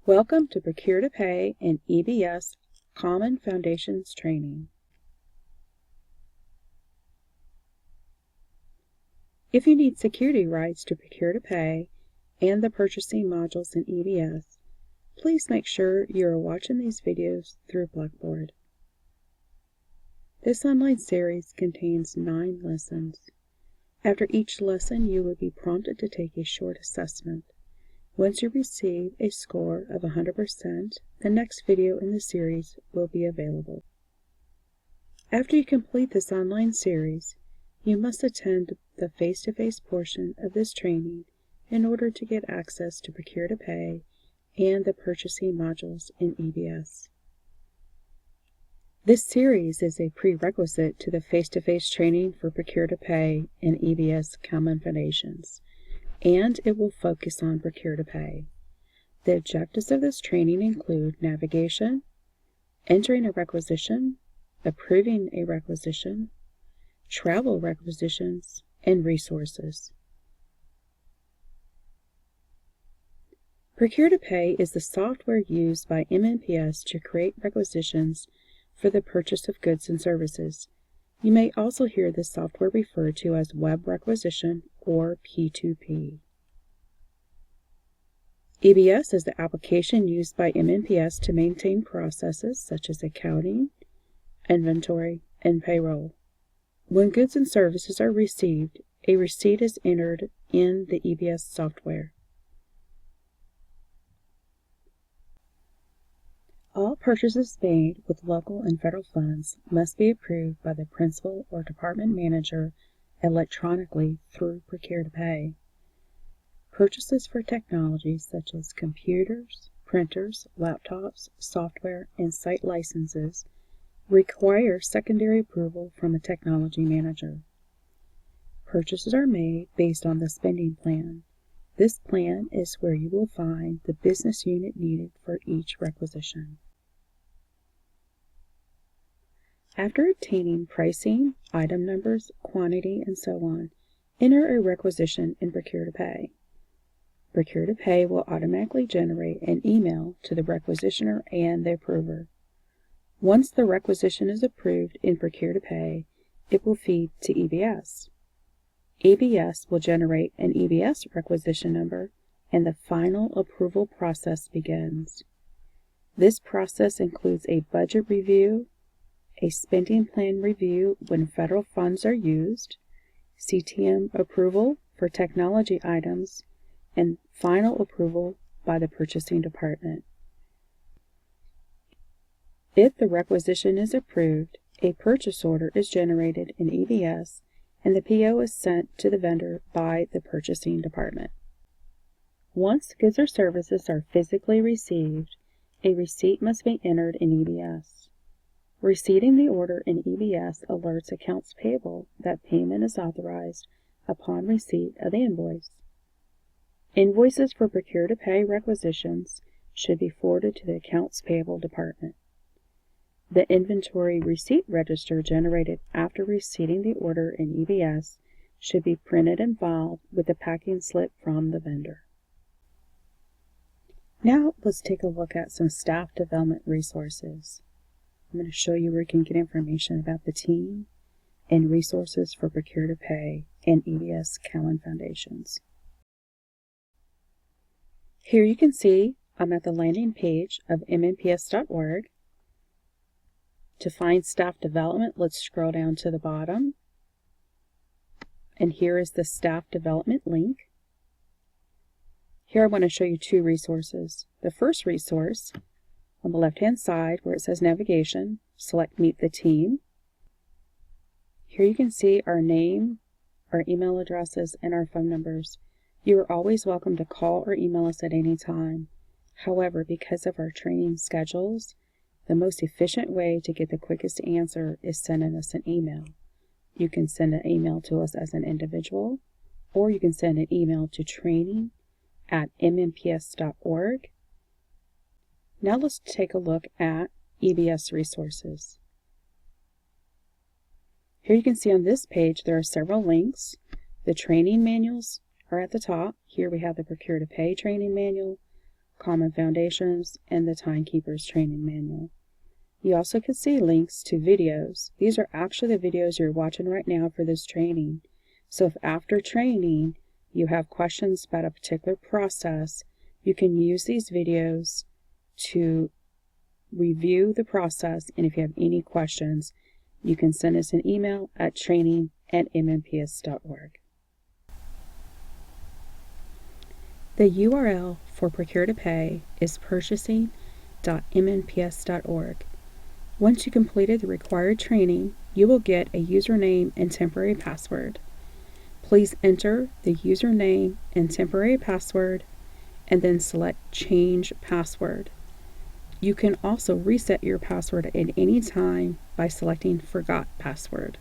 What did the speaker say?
Welcome to Procure to Pay and EBS Common Foundations Training. If you need security rights to Procure to Pay and the purchasing modules in EBS, please make sure you are watching these videos through Blackboard. This online series contains 9 lessons. After each lesson, you will be prompted to take a short assessment. Once you receive a score of 100%, the next video in the series will be available. After you complete this online series, you must attend the face-to-face portion of this training in order to get access to Procure to Pay and the purchasing modules in EBS. This series is a prerequisite to the face-to-face training for Procure to Pay and EBS Common Foundations, and it will focus on Procure to Pay. The objectives of this training include navigation, entering a requisition, approving a requisition, travel requisitions, and resources. Procure to Pay is the software used by MNPS to create requisitions for the purchase of goods and services. You may also hear this software referred to as web requisition or P2P. EBS is the application used by MNPS to maintain processes such as accounting, inventory, and payroll. When goods and services are received, a receipt is entered in the EBS software. All purchases made with local and federal funds must be approved by the principal or department manager electronically through Procure to Pay. Purchases for technologies such as computers, printers, laptops, software, and site licenses require secondary approval from a technology manager. Purchases are made based on the spending plan. This plan is where you will find the business unit needed for each requisition. After obtaining pricing, item numbers, quantity, and so on, enter a requisition in Procure to Pay. Procure to Pay will automatically generate an email to the requisitioner and the approver. Once the requisition is approved in Procure to Pay, it will feed to EBS. EBS will generate an EBS requisition number, and the final approval process begins. This process includes a budget review, a spending plan review when federal funds are used, CTM approval for technology items, and final approval by the purchasing department. If the requisition is approved, a purchase order is generated in EBS and the PO is sent to the vendor by the purchasing department. Once goods or services are physically received, a receipt must be entered in EBS. Receiving the order in EBS alerts accounts payable that payment is authorized upon receipt of the invoice. Invoices for Procure to Pay requisitions should be forwarded to the accounts payable department. The inventory receipt register generated after receiving the order in EBS should be printed and filed with the packing slip from the vendor. Now let's take a look at some staff development resources. I'm going to show you where you can get information about the team and resources for Procure to Pay and EBS Common Foundations. Here you can see I'm at the landing page of MNPS.org. To find staff development, let's scroll down to the bottom. And here is the staff development link. Here I want to show you 2 resources. The first resource, on the left-hand side where it says navigation, select Meet the Team. Here you can see our name, our email addresses, and our phone numbers. You are always welcome to call or email us at any time. However, because of our training schedules, the most efficient way to get the quickest answer is sending us an email. You can send an email to us as an individual, or you can send an email to training@mnps.org. Now let's take a look at EBS resources. Here you can see on this page there are several links. The training manuals are at the top. Here we have the Procure to Pay training manual, Common Foundations, and the Timekeeper's Training Manual. You also can see links to videos. These are actually the videos you're watching right now for this training. So if after training you have questions about a particular process, you can use these videos to review the process, and if you have any questions, you can send us an email at training@mmps.org. The URL for Procure to Pay is purchasing.mmps.org. Once you completed the required training, you will get a username and temporary password. Please enter the username and temporary password and then select Change Password. You can also reset your password at any time by selecting Forgot Password.